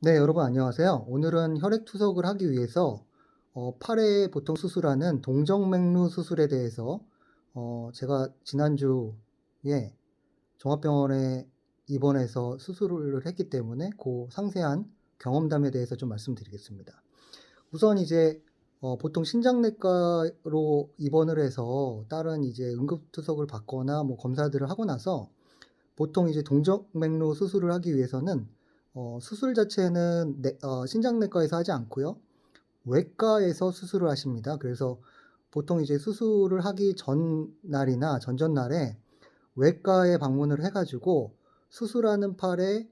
네, 여러분 안녕하세요. 오늘은 혈액 투석을 하기 위해서 팔에 보통 수술하는 동정맥루 수술에 대해서 제가 지난주에 종합병원에 입원해서 수술을 했기 때문에 그 상세한 경험담에 대해서 좀 말씀드리겠습니다. 우선 이제 보통 신장내과로 입원을 해서 다른 이제 응급투석을 받거나 뭐 검사들을 하고 나서 보통 이제 동정맥루 수술을 하기 위해서는 수술 자체는 신장내과에서 하지 않고요. 외과에서 수술을 하십니다. 그래서 보통 이제 수술을 하기 전날이나 전전날에 외과에 방문을 해 가지고 수술하는 팔에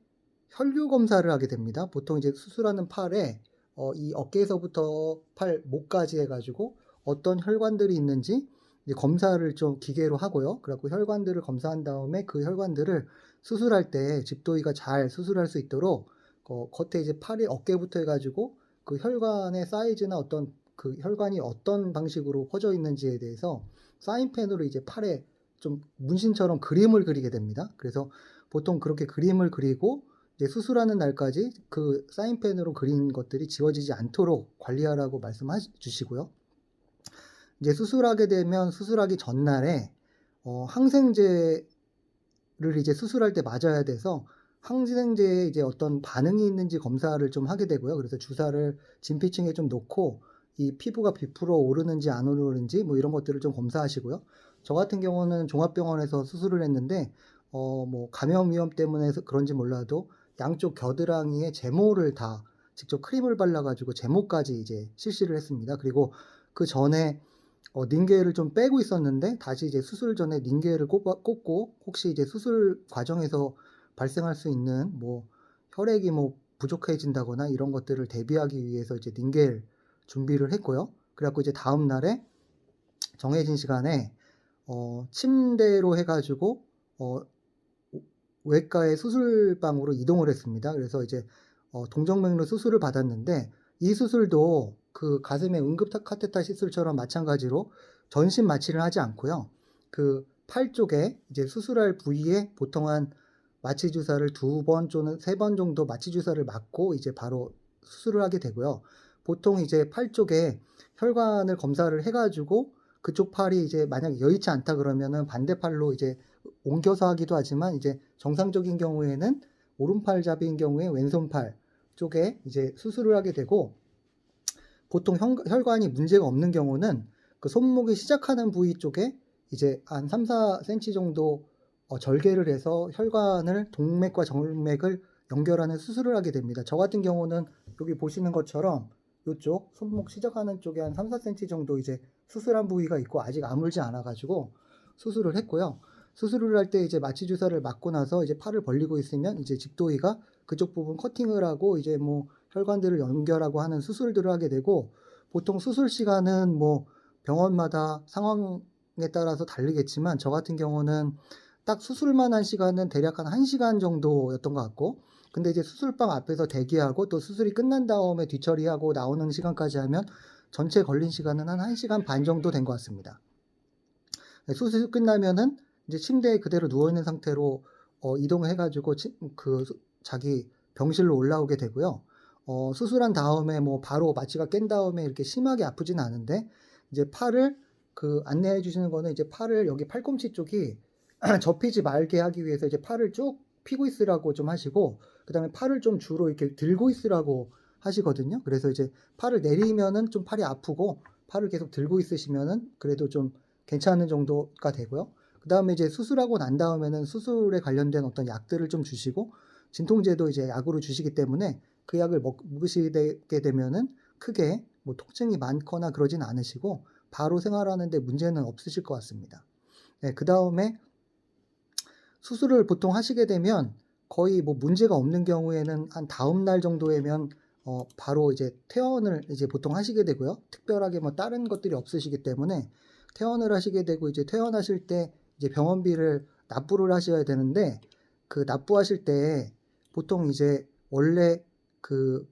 혈류 검사를 하게 됩니다. 보통 이제 수술하는 팔에 이 어깨에서부터 팔 목까지 해 가지고 어떤 혈관들이 있는지 이제 검사를 좀 기계로 하고요. 그래 갖고 혈관들을 검사한 다음에 그 혈관들을 수술할 때 집도의가 잘 수술할 수 있도록 겉에 이제 팔이 어깨부터 해 가지고 그 혈관의 사이즈나 어떤 그 혈관이 어떤 방식으로 퍼져 있는지에 대해서 사인펜으로 이제 팔에 좀 문신처럼 그림을 그리게 됩니다. 그래서 보통 그렇게 그림을 그리고 이제 수술하는 날까지 그 사인펜으로 그린 것들이 지워지지 않도록 관리하라고 말씀해 주시고요. 이제 수술하게 되면 수술하기 전날에 항생제를 이제 수술할 때 맞아야 돼서 항생제에 이제 어떤 반응이 있는지 검사를 좀 하게 되고요. 그래서 주사를 진피층에 좀 놓고 이 피부가 비풀어 오르는지 안 오르는지 뭐 이런 것들을 좀 검사하시고요. 저 같은 경우는 종합병원에서 수술을 했는데 뭐 감염 위험 때문에 그런지 몰라도 양쪽 겨드랑이에 제모를 다 직접 크림을 발라 가지고 제모까지 이제 실시를 했습니다. 그리고 그전에 닌게를 좀 빼고 있었는데 다시 이제 수술 전에 닌게를 꽂고 혹시 이제 수술 과정에서 발생할 수 있는 뭐 혈액이 뭐 부족해진다거나 이런 것들을 대비하기 위해서 이제 닌겔 준비를 했고요. 그래 갖고 이제 다음 날에 정해진 시간에 침대로 해 가지고 어 외과의 수술방으로 이동을 했습니다. 그래서 이제 동정맥류 수술을 받았는데 이 수술도 그 가슴의 응급 카테터 시술처럼 마찬가지로 전신 마취를 하지 않고요. 그 팔 쪽에 이제 수술할 부위에 보통 한 마취 주사를 2번 또는 3번 정도 마취 주사를 맞고 이제 바로 수술을 하게 되고요. 보통 이제 팔 쪽에 혈관을 검사를 해 가지고 그쪽 팔이 이제 만약에 여의치 않다 그러면은 반대팔로 이제 옮겨서 하기도 하지만 이제 정상적인 경우에는 오른팔잡이인 경우에 왼손팔 쪽에 이제 수술을 하게 되고 보통 혈관이 문제가 없는 경우는 그 손목이 시작하는 부위 쪽에 이제 한 3-4cm 정도 절개를 해서 혈관을 동맥과 정맥을 연결하는 수술을 하게 됩니다. 저 같은 경우는 여기 보시는 것처럼 요쪽 손목 시작하는 쪽에 한 3-4cm 정도 이제 수술한 부위가 있고 아직 아물지 않아 가지고 수술을 했고요. 수술을 할 때 이제 마취 주사를 맞고 나서 이제 팔을 벌리고 있으면 이제 집도의가 그쪽 부분 커팅을 하고 이제 뭐 혈관들을 연결하고 하는 수술들을 하게 되고 보통 수술 시간은 뭐 병원마다 상황에 따라서 다르겠지만 저 같은 경우는 딱 수술만 한 시간은 대략 한 1시간 정도였던 것 같고 근데 이제 수술방 앞에서 대기하고 또 수술이 끝난 다음에 뒤처리하고 나오는 시간까지 하면 전체 걸린 시간은 한 1시간 반 정도 된 것 같습니다. 수술 끝나면은 이제 침대에 그대로 누워 있는 상태로 이동해 가지고 자기 병실로 올라오게 되고요. 수술한 다음에 뭐 바로 마취가 깬 다음에 이렇게 심하게 아프진 않은데 이제 팔을 그 안내해 주시는 거는 이제 팔을 여기 팔꿈치 쪽이 접히지 말게 하기 위해서 이제 팔을 쭉 펴고 있으라고 좀 하시고 그다음에 팔을 좀 주로 이렇게 들고 있으라고 하시거든요. 그래서 이제 팔을 내리면은 좀 팔이 아프고 팔을 계속 들고 있으시면은 그래도 좀 괜찮은 정도가 되고요. 그다음에 이제 수술하고 난 다음에는 수술에 관련된 어떤 약들을 좀 주시고 진통제도 이제 약으로 주시기 때문에 그 약을 먹으시게 되면은 크게 뭐 통증이 많거나 그러진 않으시고 바로 생활하는 데 문제는 없으실 것 같습니다. 네, 그다음에 수술을 보통 하시게 되면 거의 뭐 문제가 없는 경우에는 한 다음 날 정도에면 바로 이제 퇴원을 이제 보통 하시게 되고요. 특별하게 뭐 다른 것들이 없으시기 때문에 퇴원을 하시게 되고 이제 퇴원하실 때 이제 병원비를 납부를 하셔야 되는데 그 납부하실 때 보통 이제 원래 그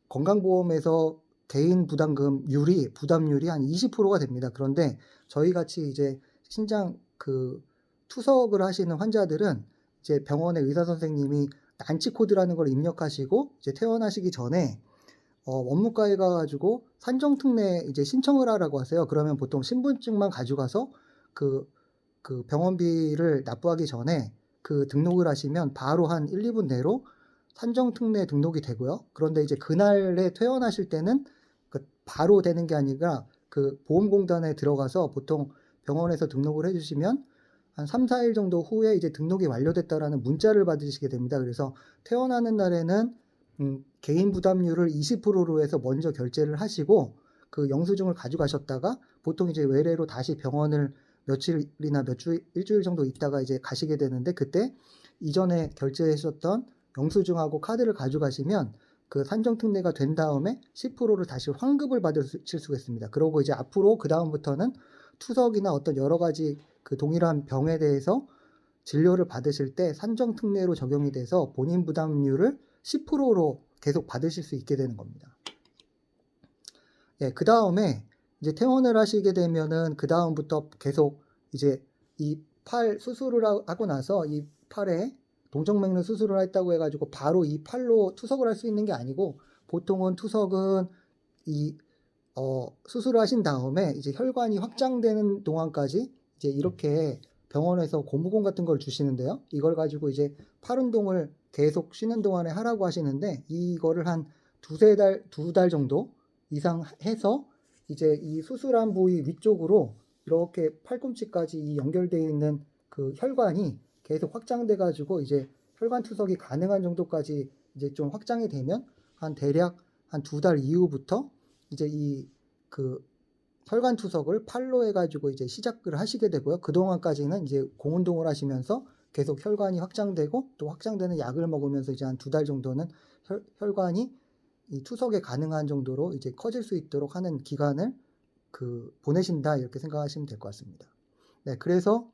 건강보험에서 개인 부담률이 한 20%가 됩니다. 그런데 저희 같이 이제 신장 그 투석을 하시는 환자들은 이제 병원의 의사 선생님이 난치 코드라는 걸 입력하시고 이제 퇴원하시기 전에 원무과에 가가지고 산정특례 이제 신청을 하라고 하세요. 그러면 보통 신분증만 가져가서 그 병원비를 납부하기 전에 그 등록을 하시면 바로 한 1, 2분 내로 산정특례 등록이 되고요. 그런데 이제 그날에 퇴원하실 때는 바로 되는 게 아니라 그 보험공단에 들어가서 보통 병원에서 등록을 해주시면 한 3, 4일 정도 후에 이제 등록이 완료됐다라는 문자를 받으시게 됩니다. 그래서 퇴원하는 날에는 개인 부담률을 20%로 해서 먼저 결제를 하시고 그 영수증을 가져가셨다가 보통 이제 외래로 다시 병원을 며칠이나 일주일 정도 있다가 이제 가시게 되는데 그때 이전에 결제하셨던 영수증하고 카드를 가져가시면 그 산정특례가 된 다음에 10%를 다시 환급을 받으실 수가 있습니다. 그러고 이제 앞으로 그 다음부터는 투석이나 어떤 여러 가지 그 동일한 병에 대해서 진료를 받으실 때 산정특례로 적용이 돼서 본인 부담률을 10%로 계속 받으실 수 있게 되는 겁니다. 예, 그 다음에 이제 퇴원을 하시게 되면은 그 다음부터 계속 이제 이 팔 수술을 하고 나서 이 팔에 동정맥류 수술을 했다고 해가지고 바로 이 팔로 투석을 할 수 있는 게 아니고 보통은 투석은 이 수술을 하신 다음에 이제 혈관이 확장되는 동안까지 이제 이렇게 병원에서 고무공 같은 걸 주시는데요. 이걸 가지고 이제 팔 운동을 계속 쉬는 동안에 하라고 하시는데 이거를 한 두 달 정도 이상 해서 이제 이 수술한 부위 위쪽으로 이렇게 팔꿈치까지 이 연결되어 있는 그 혈관이 계속 확장돼 가지고 이제 혈관 투석이 가능한 정도까지 이제 좀 확장이 되면 한 대략 한 2달 이후부터 이제 이 그 혈관 투석을 팔로 해가지고 이제 시작을 하시게 되고요. 그동안까지는 이제 공운동을 하시면서 계속 혈관이 확장되고 또 확장되는 약을 먹으면서 이제 한 2달 정도는 혈관이 이 투석에 가능한 정도로 이제 커질 수 있도록 하는 기간을 보내신다 이렇게 생각하시면 될 것 같습니다. 네, 그래서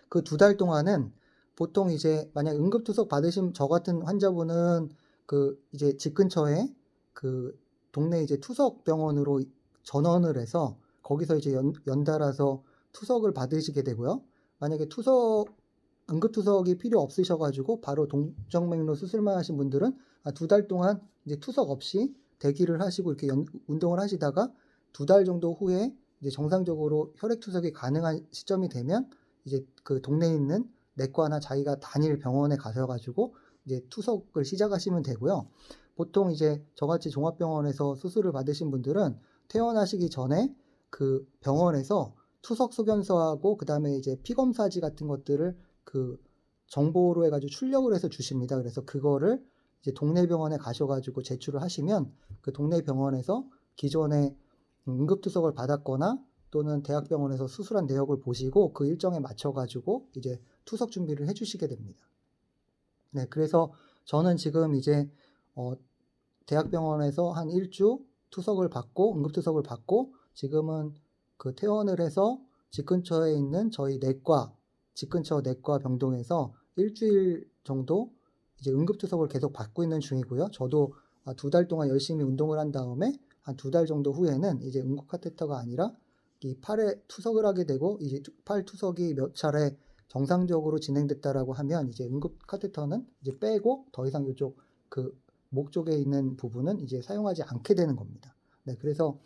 그 2달 동안은 보통 이제 만약 응급투석 받으신 저 같은 환자분은 그 이제 집 근처에 그 동네 이제 투석병원으로 전원을 해서 거기서 이제 연달아서 투석을 받으시게 되고요. 만약에 응급투석이 필요 없으셔가지고 바로 동정맥류 수술만 하신 분들은 2달 동안 이제 투석 없이 대기를 하시고 이렇게 운동을 하시다가 2달 정도 후에 이제 정상적으로 혈액투석이 가능한 시점이 되면 이제 그 동네에 있는 내과나 자기가 다닐 병원에 가셔가지고 이제 투석을 시작하시면 되고요. 보통 이제 저같이 종합병원에서 수술을 받으신 분들은 퇴원하시기 전에 그 병원에서 투석 소견서하고 그 다음에 이제 피검사지 같은 것들을 그 정보로 해가지고 출력을 해서 주십니다. 그래서 그거를 이제 동네 병원에 가셔가지고 제출을 하시면 그 동네 병원에서 기존에 응급투석을 받았거나 또는 대학병원에서 수술한 내역을 보시고 그 일정에 맞춰가지고 이제 투석 준비를 해주시게 됩니다. 네, 그래서 저는 지금 이제 대학병원에서 한 1주 투석을 받고 응급투석을 받고 지금은 그 퇴원을 해서 집 근처에 있는 저희 집 근처 내과 병동에서 일주일 정도 이제 응급투석을 계속 받고 있는 중이고요. 저도 2달 동안 열심히 운동을 한 다음에 한 2달 정도 후에는 이제 응급 카테터가 아니라 이 팔에 투석을 하게 되고 이제 팔 투석이 몇 차례 정상적으로 진행됐다라고 하면 이제 응급 카테터는 이제 빼고 더 이상 이쪽 그 목 쪽에 있는 부분은 이제 사용하지 않게 되는 겁니다. 네, 그래서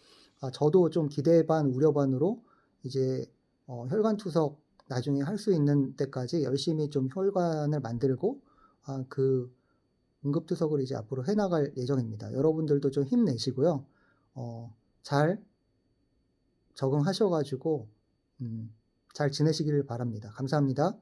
저도 좀 기대 반 우려 반으로 이제 혈관 투석 나중에 할 수 있는 때까지 열심히 좀 혈관을 만들고 그 응급 투석을 이제 앞으로 해나갈 예정입니다. 여러분들도 좀 힘내시고요. 잘 적응하셔가지고 잘 지내시길 바랍니다. 감사합니다.